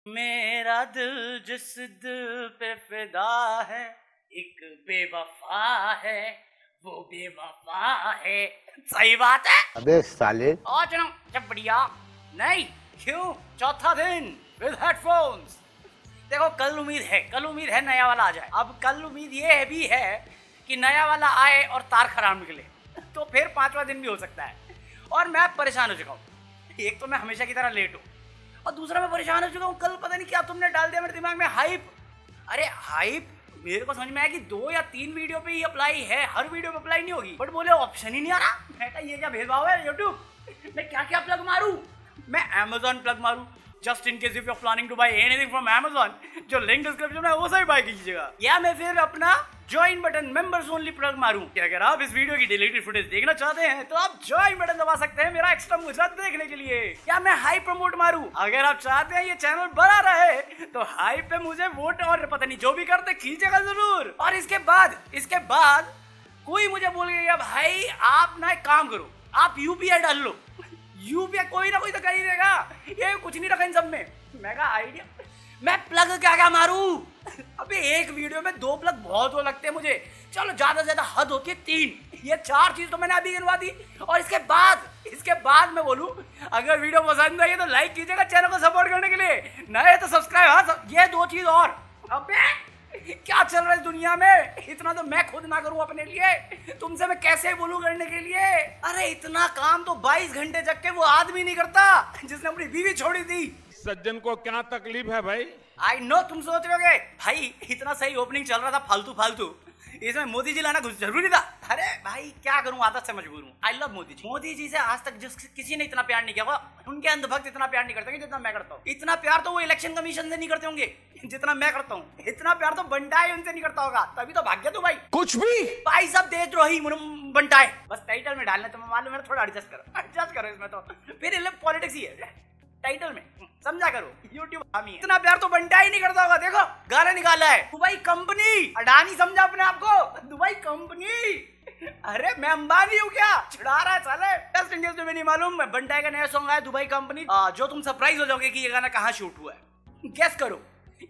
मेरा दिल जिस दिल पे फिदा है, एक बेवफा है, वो बेवफा है। सही बात है। अबे साले। और जनाब जब बढ़िया नहीं क्यों चौथा दिन विद हेडफोन्स। देखो कल उम्मीद है नया वाला आ जाए। अब कल उम्मीद ये भी है कि नया वाला आए और तार खराब निकले, तो फिर 5वां दिन भी हो सकता है। और मैं परेशान हो चुका हूँ। एक तो मैं हमेशा की तरह लेट हूँ, और दूसरा मैं परेशान हो चुका हूँ। कल पता नहीं क्या तुमने डाल दिया मेरे दिमाग में हाइप। अरे हाइप मेरे को समझ में आया कि 2 या 3 वीडियो पे ही अप्लाई है, हर वीडियो पे अप्लाई नहीं होगी। बट बोले ऑप्शन ही नहीं आ रहा। मैं कहा ये क्या भेदभाव है यूट्यूब। मैं क्या क्या प्लग मारूं। मैं Amazon प्लग मारूं just in case if you are planning to buy anything from Amazon, जो लिंक डिस्क्रिप्शन में है वो सही बाय कीजिएगा। या मैं फिर अपना join button members only plug मारूं कि अगर आप इस वीडियो की डिलीटेड फुटेज देखना चाहते हैं तो आप ज्वाइन बटन दबा सकते हैं मेरा एक्स्ट्रा मुजरात देखने के लिए। या मैं हाई प्रमोट मारूं, अगर आप चाहते हैं ये चैनल बड़ा रहे तो हाई पे मुझे वोट और पता नहीं जो भी करते कीजिएगा जरूर। और इसके बाद कोई मुझे बोल गया भाई आप ना एक काम करो, आप यूपीआई डाल लो। यूपीआई कोई ना कोई तो कर ही देगा, ये कुछ नहीं रखा इन सब में। मैं कहा आइडिया, मैं प्लग क्या मारूं। अबे एक वीडियो में 2 प्लग बहुत वो लगते हैं मुझे। चलो ज्यादा से ज्यादा हद होती है 3, ये 4 चीज तो मैंने अभी गिनवा दी। और इसके बाद मैं बोलूं अगर वीडियो पसंद आई तो लाइक कीजिएगा चैनल को सपोर्ट करने के लिए, नए तो सब्सक्राइब। हाँ ये 2 चीज और। अबे क्या चल रहा है दुनिया में, इतना तो मैं खुद ना करूं अपने लिए, तुमसे मैं कैसे बोलूं करने के लिए। अरे इतना काम तो 22 घंटे जग के वो आदमी नहीं करता जिसने अपनी बीवी छोड़ी थी। सज्जन को क्या तकलीफ है भाई? आई नो तुम सोच रहे होगे भाई इतना सही ओपनिंग चल रहा था फालतू, इसमें मोदी जी लाना कुछ जरूरी था। अरे भाई क्या करूं, आदत से मजबूर हूं। आई लव मोदी जी से आज तक किसी ने इतना प्यार नहीं किया होगा। उनके अंधभक्त इतना प्यार नहीं करते जितना मैं करता हूँ। इतना प्यार तो वो इलेक्शन कमीशन से नहीं करते होंगे जितना मैं करता हूँ। इतना प्यार तो बंटाए उनसे नहीं करता होगा, तभी तो भाग्य तो भाई कुछ भी भाई सब देशद्रोही बंटाए। बस टाइटल में डालना तो मैं मालूम है, थोड़ा एडजस्ट करो इसमें तो फिर पॉलिटिक्स ही है टाइटल में, समझा करो। यूट्यूब हामी इतना प्यार तो बंटा ही नहीं करता होगा। देखो गाना निकाला है दुबई कंपनी, अडानी समझा अपने आप को, दुबई कंपनी। अरे मैं अंबानी हूँ क्या, छिड़ा रहा है साले। जस्ट इन केस तुम्हें नहीं मालूम, बंटाई का नया सॉन्ग आया दुबई कंपनी, जो तुम सरप्राइज हो जाओगे कि ये गाना कहाँ शूट हुआ है। गेस करो,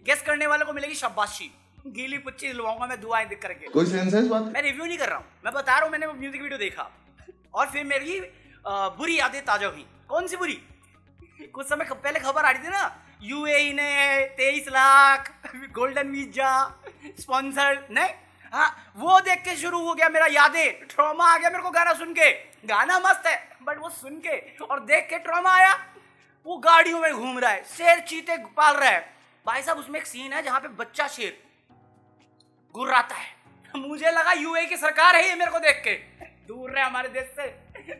गेस करने वालों को मिलेगी शाबाशी, गीली पुच्ची दिलवाऊंगा मैं दुआएं देख करके। कोई सेंस है इस बात? मैं रिव्यू नहीं कर रहा हूँ, मैं बता रहा हूँ मैंने वो म्यूजिक वीडियो देखा और फिर मेरी बुरी यादें ताजा हुई। कौन सी बुरी? कुछ समय पहले खबर आ रही थी ना, यूएई ने 23 लाख गोल्डन वीजा स्पॉन्सर नहीं। हाँ वो देख के शुरू हो गया मेरा यादें, ट्रॉमा आ गया मेरे को गाना सुन के। गाना मस्त है बट वो सुन के और देख के ट्रॉमा आया। वो गाड़ियों में घूम रहा है, शेर चीते पाल रहा है भाई साहब। उसमें एक सीन है जहां पे बच्चा शेर गुर्राता है। मुझे लगा यूएई की सरकार है ये, मेरे को देख के दूर रहे हमारे देश से।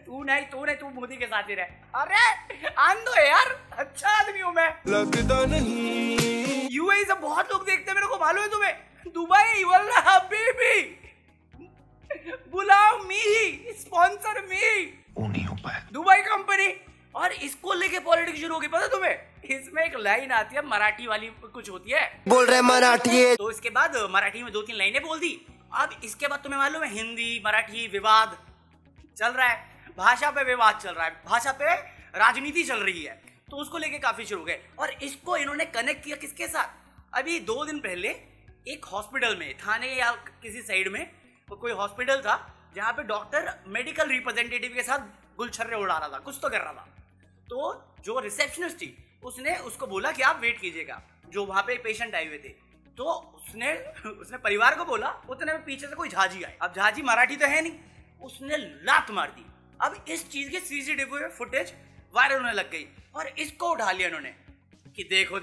तू मोदी के साथ ही रहे। अरे आंदो यार, अच्छा आदमी हूं मैं। लगता नहीं यूएई से बहुत लोग देखते हैं मेरे को, मालूम है तुम्हें। दुबई वाला हबीबी बुलाओ मी, स्पॉन्सर मी, नहीं हो पाया। Dubai company. और इसको लेके पॉलिटिक्स शुरू हो गई, पता तुम्हें। इसमें एक लाइन आती है मराठी वाली, कुछ होती है, बोल रहे मराठी है। तो इसके बाद मराठी में 2-3 लाइनें बोल दी। अब इसके बाद तुम्हें मालूम है हिंदी मराठी विवाद चल रहा है, भाषा पे विवाद चल रहा है, भाषा पे राजनीति चल रही है, तो उसको लेके काफी शुरू हो गए। और इसको इन्होंने कनेक्ट किया किसके साथ? अभी 2 दिन पहले एक हॉस्पिटल में, थाने या किसी साइड में कोई हॉस्पिटल था जहां पे डॉक्टर मेडिकल रिप्रेजेंटेटिव के साथ गुलछर्रे उड़ा रहा था, कुछ तो कर रहा था। तो जो रिसेप्शनिस्ट थी उसने उसको बोला कि आप वेट कीजिएगा, जो वहां पे पेशेंट आए हुए थे। तो उसने परिवार को बोला, उतने में पीछे से कोई झाजी आए। अब झाजी मराठी तो है नहीं, उसने लात मार दी। अब इस चीज की सीसीटीवी फुटेज वायरल होने लग गई और इसको उठा लिया इन्होंने कि देखो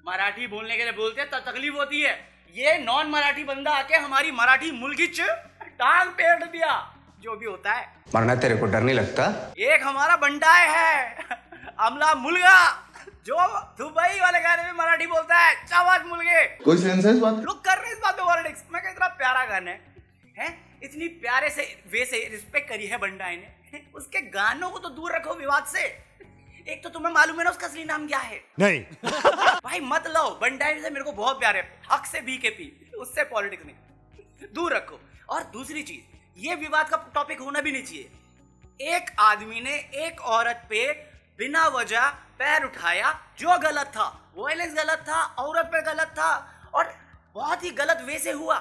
मराठी बोलने के लिए बोलते हैं तो तकलीफ होती है। ये नॉन मराठी बंदा आके हमारी मराठी मुलगिच टांग पेड़ दिया, जो भी होता है। मरना तेरे को डर नहीं लगता? एक हमारा बंटाए है अमला मुलगा, जो दुबई वाले गाने में मराठी बोलता है, चावाज मुलगे। कोई सेंस है इस बात? लोग कर रहे हैं इस बात पे पॉलिटिक्स। मैं इतना प्यारा गाना है, इतनी प्यारे से वे से रिस्पेक्ट करी है बंटाई ने, उसके गानों को तो दूर रखो विवाद से। एक तो तुम्हें मालूम है ना उसका असली नाम क्या है? नहीं भाई मत लो, बंटाई से मेरे को बहुत प्यार है, हक से बीकेपी, उससे पॉलिटिक्स नहीं, दूर रखो। और दूसरी चीज, ये विवाद का टॉपिक होना भी नहीं चाहिए। एक आदमी ने एक औरत पे बिना वजह पैर उठाया, जो गलत था, वायलेंस गलत था, औरत पे गलत था और बहुत ही गलत वे से हुआ।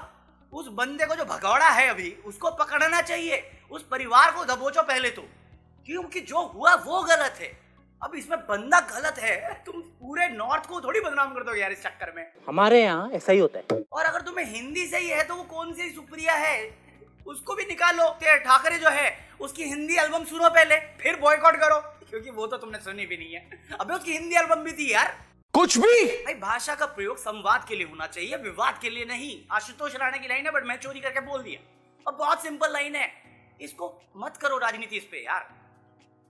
उस बंदे को जो भगौड़ा है अभी, उसको पकड़ना चाहिए, उस परिवार को दबोचो पहले तो, क्योंकि जो हुआ वो गलत है। अब इसमें बंदा गलत है, तुम पूरे नॉर्थ को थोड़ी बदनाम कर दोगे यार इस चक्कर में। हमारे यहाँ ऐसा ही होता है। और अगर तुम्हें हिंदी से ही है तो वो कौन सी सुप्रिया है, उसको भी निकालो। ठाकरे जो है उसकी हिंदी एल्बम सुनो पहले, फिर बॉयकॉट करो, क्योंकि वो तो तुमने सुनी भी नहीं है। अबे उसकी हिंदी एल्बम भी थी यार। कुछ भी भाई भाषा का प्रयोग संवाद के लिए होना चाहिए, विवाद के लिए नहीं। आशुतोष राणा की लाइन है बट मैं चोरी करके बोल दिया। अब बहुत सिंपल लाइन है, इसको मत करो राजनीति इस पे यार।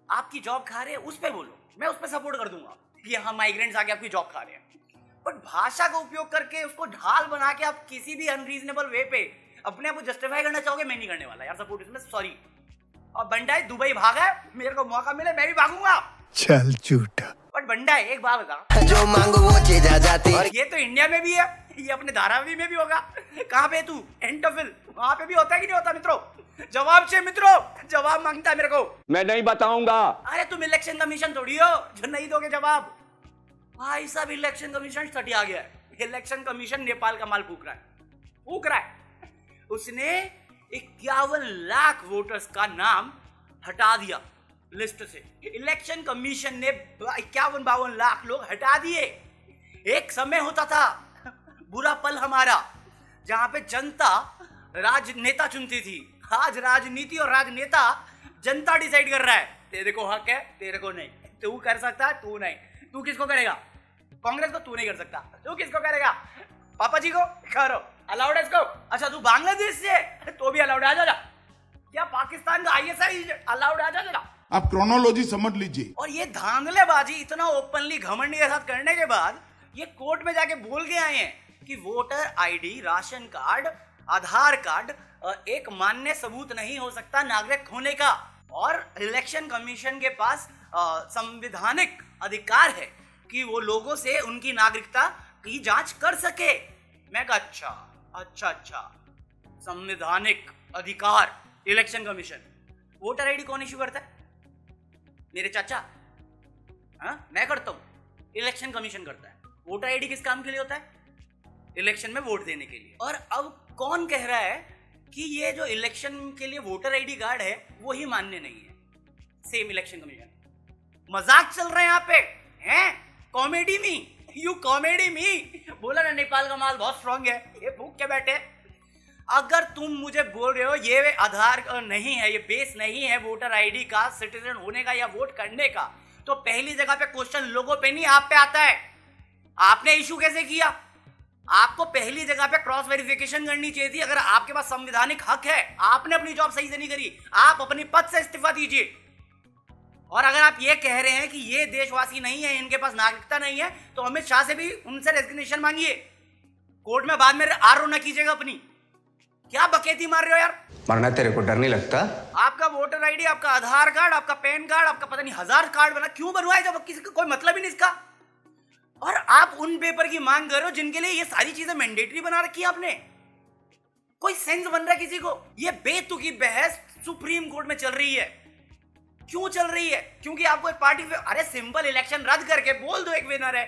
आपकी जॉब खा रहे हैं उस पे बोलो, मैं उस पे सपोर्ट कर दूंगा कि हाँ माइग्रेंट्स आके आपकी जॉब खा रहे हैं, बट भाषा का उपयोग करके उसको ढाल बना के आप किसी भी अनरीजनेबल वे पे अपने आप को जस्टिफाई करना चाहोगे, मैं नहीं करने वाला यार सपोर्ट इसमें, सॉरी। और बंडाई दुबई भागा है, मेरे को मौका मिले मैं भी भागूंगा। चल झूठा। बट बंडाई एक बात बता, जो मांगो वो चीज आ जाती। और ये तो इंडिया में भी है, ये अपने धारावी में भी होगा। कहाँ पे तू एंटोफिल, वहां पे भी होता है कि नहीं होता मित्रों? जवाब से मित्रों, जवाब मांगता है मेरे को। मैं नहीं बताऊंगा। अरे तुम इलेक्शन कमीशन थोड़ी हो जो नहीं दोगे जवाब। भाई साहब इलेक्शन कमीशन सटिया गया है। इलेक्शन कमीशन नेपाल का माल फूक रहा है। उसने 51 लाख वोटर्स का नाम हटा दिया लिस्ट से। इलेक्शन कमीशन ने 51-52 लाख लोग हटा दिए। एक समय होता था बुरा पल हमारा जहां पे जनता राजनेता चुनती थी। आज राजनीति और राजनेता जनता डिसाइड कर रहा है, तेरे को हक है, तेरे को नहीं। तू कर सकता है, तू नहीं। तू किसको करेगा? कांग्रेस को तू नहीं कर सकता। तू किसको करेगा? पापा जी को करो, अलाउड है इसको। अच्छा तू बांग्लादेश से तो भी अलाउड, आ जा। क्या पाकिस्तान का ISI अलाउड, आ जा। आप क्रोनोलॉजी समझ लीजिए। और ये धांधलेबाजी इतना ओपनली घमंडी के साथ करने के बाद ये कोर्ट में जाके बोल के आए हैं कि वोटर ID, राशन कार्ड, आधार कार्ड एक मान्य सबूत नहीं हो सकता नागरिक होने का। और इलेक्शन कमीशन के पास संवैधानिक अधिकार है कि वो लोगों से उनकी नागरिकता की जांच कर सके। मैं कहा अच्छा, संवैधानिक अधिकार इलेक्शन कमीशन। वोटर ID कौन इश्यू करता है? मेरे चाचा। हाँ मैं करता हूं, इलेक्शन कमीशन करता है। वोटर ID किस काम के लिए होता है? इलेक्शन में वोट देने के लिए। और अब कौन कह रहा है कि ये जो इलेक्शन के लिए वोटर ID कार्ड है वो ही मान्य नहीं है? Same election commission. मजाक चल रहा है यहाँ पे, हैं? कॉमेडी मी बोला ना नेपाल का माल बहुत स्ट्रांग है, ये भूख के बैठे। अगर तुम मुझे बोल रहे हो ये आधार नहीं है, ये बेस नहीं है वोटर ID का, सिटीजन होने का या वोट करने का, तो पहली जगह पे क्वेश्चन लोगों पे नहीं आप पे आता है। आपने इशू कैसे किया? आपको पहली जगह पे क्रॉस वेरिफिकेशन करनी चाहिए थी। अगर आपके पास संवैधानिक हक है, आपने अपनी जॉब सही से नहीं करी, आप अपनी पद से इस्तीफा दीजिए। और अगर आप ये कह रहे हैं कि ये देशवासी नहीं है, इनके पास नागरिकता नहीं है, तो अमित शाह से भी उनसे रेजिग्नेशन मांगिए। कोर्ट में बाद में आरोप न कीजिएगा अपनी। क्या बकेती मार रहे हो यार? मरना तेरे को डर नहीं लगता? आपका वोटर ID, आपका आधार कार्ड, आपका पैन कार्ड, आपका पता नहीं 1000 कार्ड बना, क्यों बनवाए जब किसी का कोई मतलब ही नहीं इसका? और आप उन पेपर की मांग कर रहे हो जिनके लिए ये सारी चीजें मैंडेटरी बना रखी है आपने। कोई सेंस बन रहा है किसी को? ये बेतुकी बहस सुप्रीम कोर्ट में चल रही है। क्यों चल रही है? क्योंकि आपको एक पार्टी पे, अरे सिंपल इलेक्शन रद्द करके बोल दो एक विनर है।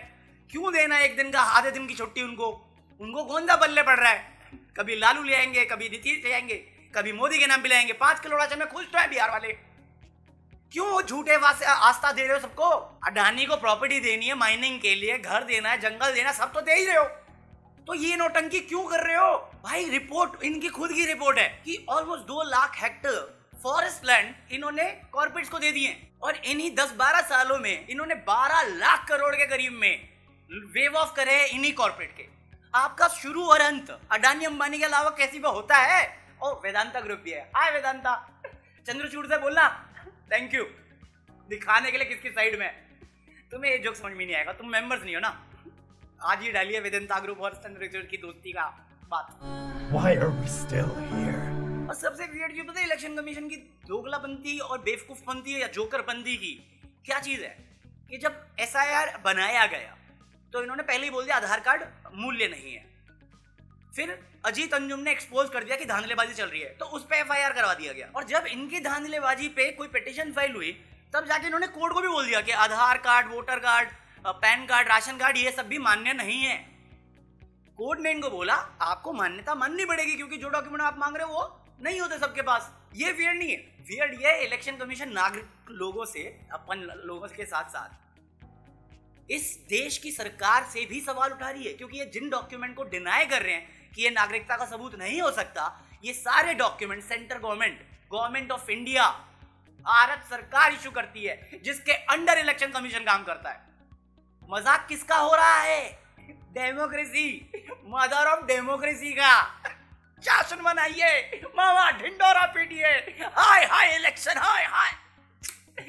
क्यों देना एक दिन का, आधे दिन की छुट्टी उनको गोंदा बल्ले पड़ रहा है। कभी लालू ले आएंगे, कभी नीतीश ले आएंगे, कभी मोदी के नाम पे ले आएंगे। 5 किलो राशन में खुश तो है बिहार वाले। क्यों झूठे आस्था दे रहे हो सबको? अडानी को प्रॉपर्टी देनी है माइनिंग के लिए, घर देना है, जंगल देना, सब तो दे ही रहे हो, तो ये नौटंकी क्यों कर रहे हो भाई? रिपोर्ट इनकी खुद की रिपोर्ट है कि almost 2 lakh hectare forest land इन्होंने कॉर्पोरेट्स को दे दिए। और इन्हीं 10-12 सालों में इन्होंने 12 लाख करोड़ के करीब में वेव ऑफ करे इन्हीं कॉर्पोरेट के। आपका शुरू और अंत अडानी अंबानी के अलावा कैसी भी होता है? और वेदांता ग्रुप भी है। हाय वेदांता, चंद्रचूड़ से बोलना थैंक यू दिखाने के लिए किसकी साइड में। तुम्हें ये जोक समझ में नहीं आएगा, तुम मेंबर्स नहीं हो ना। आज ही डालिए वेदांता ग्रुप और चंद्रचूड़ की दोस्ती का बात। Why are we still here? और सबसे वियर्ड ये पता है इलेक्शन कमीशन की दोगलापंती और बेवकूफपंती या जोकरपंती की क्या चीज है कि जब SIR बनाया गया तो इन्होंने पहले ही बोल दिया आधार कार्ड मूल्य नहीं है। फिर अजीत अंजुम ने एक्सपोज कर दिया कि धांधलेबाजी चल रही है, तो उस पे FIR करवा दिया गया। और जब इनकी धांधलेबाजी पे कोई पिटीशन फाइल हुई तब जाके इन्होंने कोड को भी बोल दिया कि Aadhaar card, voter card, PAN card, ration card ये सब भी मान्य नहीं है। कोर्ट ने इनको बोला आपको मान्यता माननी पड़ेगी क्योंकि जो डॉक्यूमेंट आप मांग रहे हो वो नहीं होते सबके पास। ये वियर्ड नहीं है, वियर्ड ये इलेक्शन कमीशन नागरिक लोगों से, अपन लोगों के साथ साथ इस देश की सरकार से भी सवाल उठा रही है, क्योंकि ये जिन डॉक्यूमेंट को डिनाई कर रहे हैं कि ये नागरिकता का सबूत नहीं हो सकता, ये सारे document central government of India, Bharat सरकार इशू करती है, जिसके अंडर इलेक्शन कमीशन काम करता है। मजाक किसका हो रहा है? डेमोक्रेसी, मदर ऑफ डेमोक्रेसी का शासन बनाइए, मामा ढिंडोरा पीटिए, हाय हाय इलेक्शन, हाय हाय।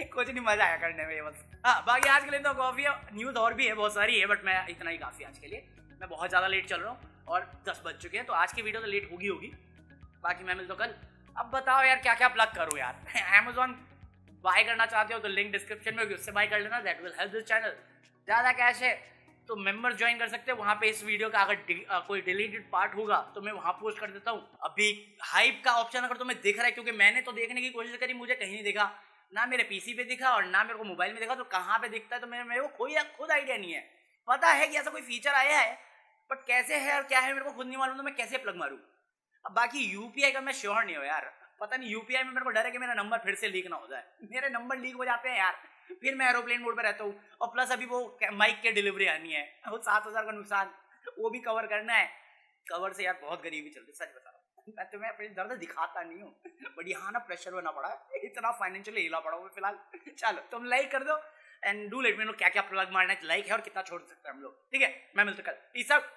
कुछ नहीं, मजा आया करने में बस। हाँ, बाकी आज के लिए तो कॉफी न्यूज और भी है, बहुत सारी है, बट मैं इतना ही काफी आज के लिए। मैं बहुत ज्यादा लेट चल रहा हूँ और 10 बज चुके हैं, तो आज की वीडियो तो लेट होगी। बाकी मैं मिलता हूँ कल। अब बताओ यार क्या क्या प्लग करूँ यार। Amazon बाय करना चाहते हो तो लिंक डिस्क्रिप्शन में होगी, उससे बाय कर लेना, that will help this channel. ज़्यादा कैश है तो मेंबर ज्वाइन कर सकते हो, वहाँ पे इस वीडियो का अगर कोई डिलीटेड पार्ट होगा तो मैं वहाँ पोस्ट कर देता हूँ। अभी हाइप का ऑप्शन अगर तुम्हें दिख रहा है, क्योंकि मैंने तो देखने की कोशिश करी, मुझे कहीं नहीं दिखा, ना मेरे पीसी पे दिखा और ना मेरे को मोबाइल में दिखा, तो कहाँ पे दिखता है तो मेरे को खुद आइडिया नहीं है। पता है कि ऐसा कोई फीचर आया है, बट कैसे है और क्या है मेरे को खुद नहीं मालूम, तो मैं कैसे प्लग मारूँ। अब बाकी यूपीआई का मैं श्योर नहीं हूँ यार, पता नहीं यूपीआई में मेरे को डर है कि मेरा नंबर फिर से लीक ना हो जाए। मेरे नंबर लीक हो जाते हैं यार, फिर मैं एरोप्लेन मोड पे रहता हूँ, और प्लस अभी वो माइक के डिलीवरी आनी है, वो 7,000 का नुकसान, वो भी कवर करना है। कवर से यार बहुत गरीबी चलती, सच बता रहा हूँ। मैं तुम्हें अपनी दर्द दिखाता नहीं हूँ, बट यहाँ ना प्रेशर होना पड़ा, इतना फाइनेंशियली हिला पड़ा हूँ फिलहाल। चलो तुम लाइक कर दो and do let me know क्या क्या प्लग मारना है, लाइक है और कितना छोड़ सकते हैं हम लोग। ठीक है, मैं मिलता हूँ कल। Peace out.